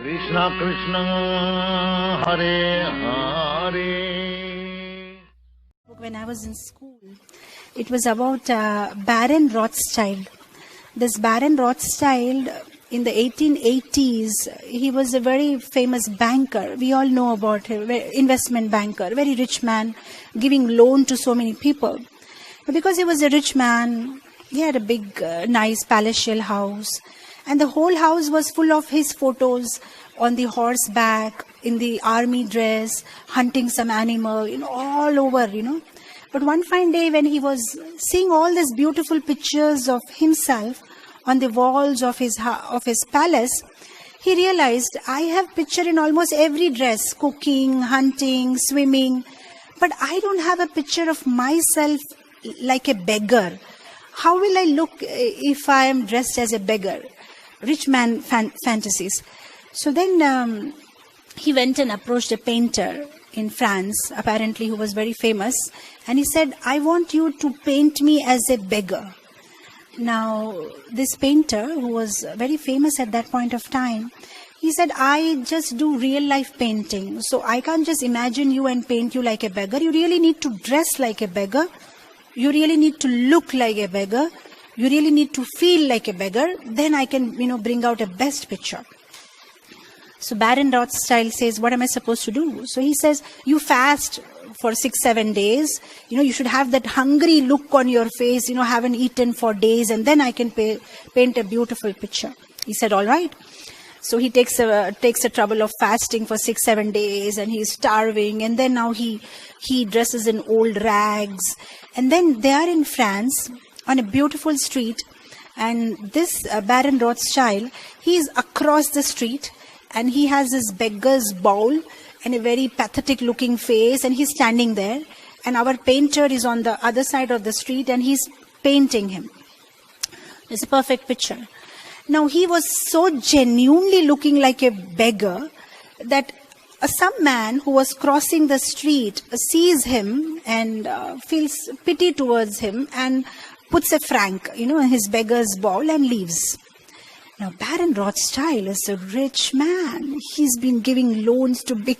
Krishna Krishna Hare Hare. When I was in school, it was about Baron Rothschild. This Baron Rothschild, in the 1880s, he was a very famous banker. We all know about him, investment banker, very rich man, giving loan to so many people. But because he was a rich man, he had a big, nice palatial house. And the whole house was full of his photos on the horseback, in the army dress, hunting some animal, all over, But one fine day when he was seeing all these beautiful pictures of himself on the walls of his palace, he realized, I have picture in almost every dress, cooking, hunting, swimming, but I don't have a picture of myself like a beggar. How will I look if I am dressed as a beggar? Rich man fantasies. So then he went and approached a painter in France, apparently who was very famous, and he said, I want you to paint me as a beggar. Now, this painter, who was very famous at that point of time, he said, I just do real life painting, so I can't just imagine you and paint you like a beggar. You really need to dress like a beggar. You really need to look like a beggar. You really need to feel like a beggar. Then I can, bring out a best picture. So Baron Rothschild says, what am I supposed to do? So he says, you fast for 6-7 days. You should have that hungry look on your face, haven't eaten for days, and then I can paint a beautiful picture. He said, all right. So he takes the trouble of fasting for 6-7 days, and he's starving, and then now he dresses in old rags. And then they are in France on a beautiful street, and this Baron Rothschild, he is across the street, and he has his beggar's bowl and a very pathetic looking face, and he's standing there, and our painter is on the other side of the street, and he's painting him. It's a perfect picture. Now he was so genuinely looking like a beggar that some man who was crossing the street sees him and feels pity towards him and puts a franc, in his beggar's bowl and leaves. Now, Baron Rothschild is a rich man. He's been giving loans to big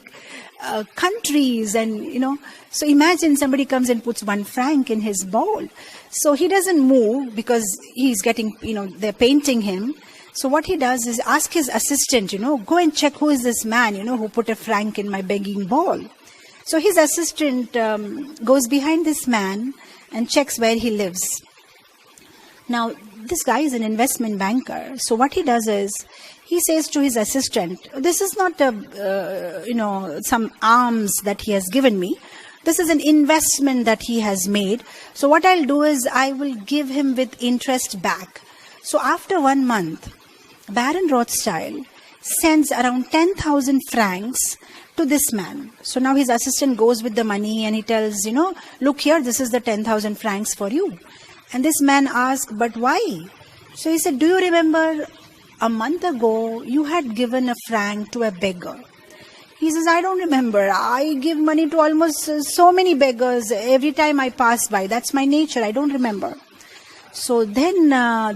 countries and, so imagine somebody comes and puts 1 franc in his bowl. So he doesn't move because he's getting, they're painting him. So what he does is ask his assistant, go and check who is this man, who put a franc in my begging bowl. So his assistant goes behind this man and checks where he lives. Now, this guy is an investment banker. So what he does is, he says to his assistant, this is not some alms that he has given me. This is an investment that he has made. So what I'll do is, I will give him with interest back. So after 1 month, Baron Rothschild sends around 10,000 francs to this man. So now his assistant goes with the money and he tells, look here, this is the 10,000 francs for you. And this man asked, but why? So he said, do you remember a month ago you had given a franc to a beggar? He says, I don't remember. I give money to almost so many beggars every time I pass by. That's my nature. I don't remember. So then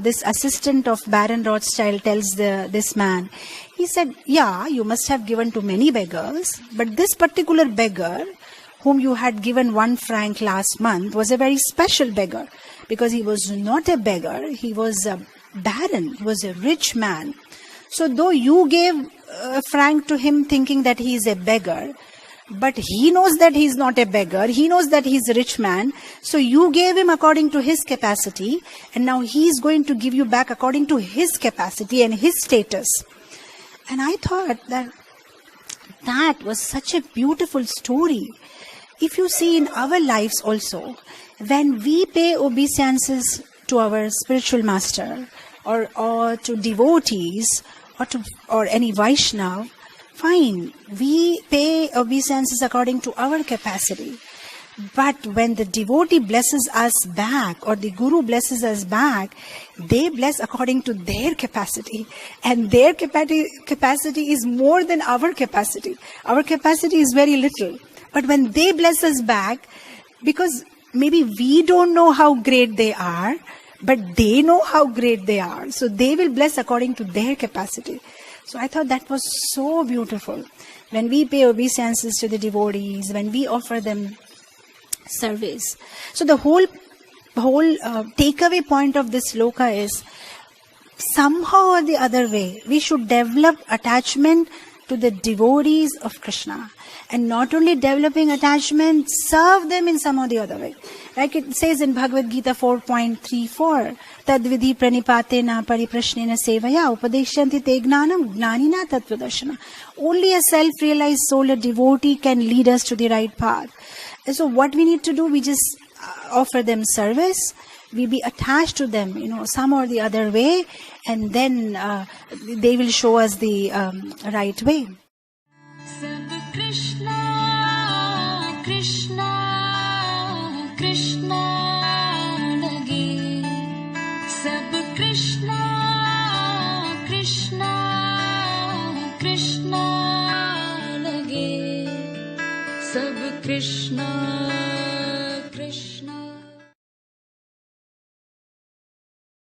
this assistant of Baron Rothschild tells this man, he said, yeah, you must have given to many beggars, but this particular beggar whom you had given 1 franc last month was a very special beggar, because he was not a beggar, he was a baron, he was a rich man. So though you gave a franc to him thinking that he is a beggar, but he knows that he is not a beggar, he knows that he is a rich man, so you gave him according to his capacity, and now he is going to give you back according to his capacity and his status. And I thought that was such a beautiful story. If you see in our lives also, when we pay obeisances to our spiritual master or to devotees or any Vaishnav, fine, we pay obeisances according to our capacity. But when the devotee blesses us back or the guru blesses us back, they bless according to their capacity. And their capacity is more than our capacity. Our capacity is very little. But when they bless us back, because maybe we don't know how great they are, but they know how great they are. So they will bless according to their capacity. So I thought that was so beautiful. When we pay obeisances to the devotees, when we offer them service. So the whole takeaway point of this sloka is, somehow or the other way, we should develop attachment to the devotees of Krishna. And not only developing attachment, serve them in some or the other way. Like it says in Bhagavad Gita 4.34, Tadvidhi pranipatena pariprashnena sevaya upadeshyanti te gnanam gnanina tattvadarshana. Only a self-realized soul, a devotee, can lead us to the right path. And so what we need to do, we just offer them service, we be attached to them, some or the other way, and then they will show us the right way. Sab Krishna, Krishna, Krishna lage. Sab Krishna, Krishna, Krishna lage. Sab Krishna, Krishna.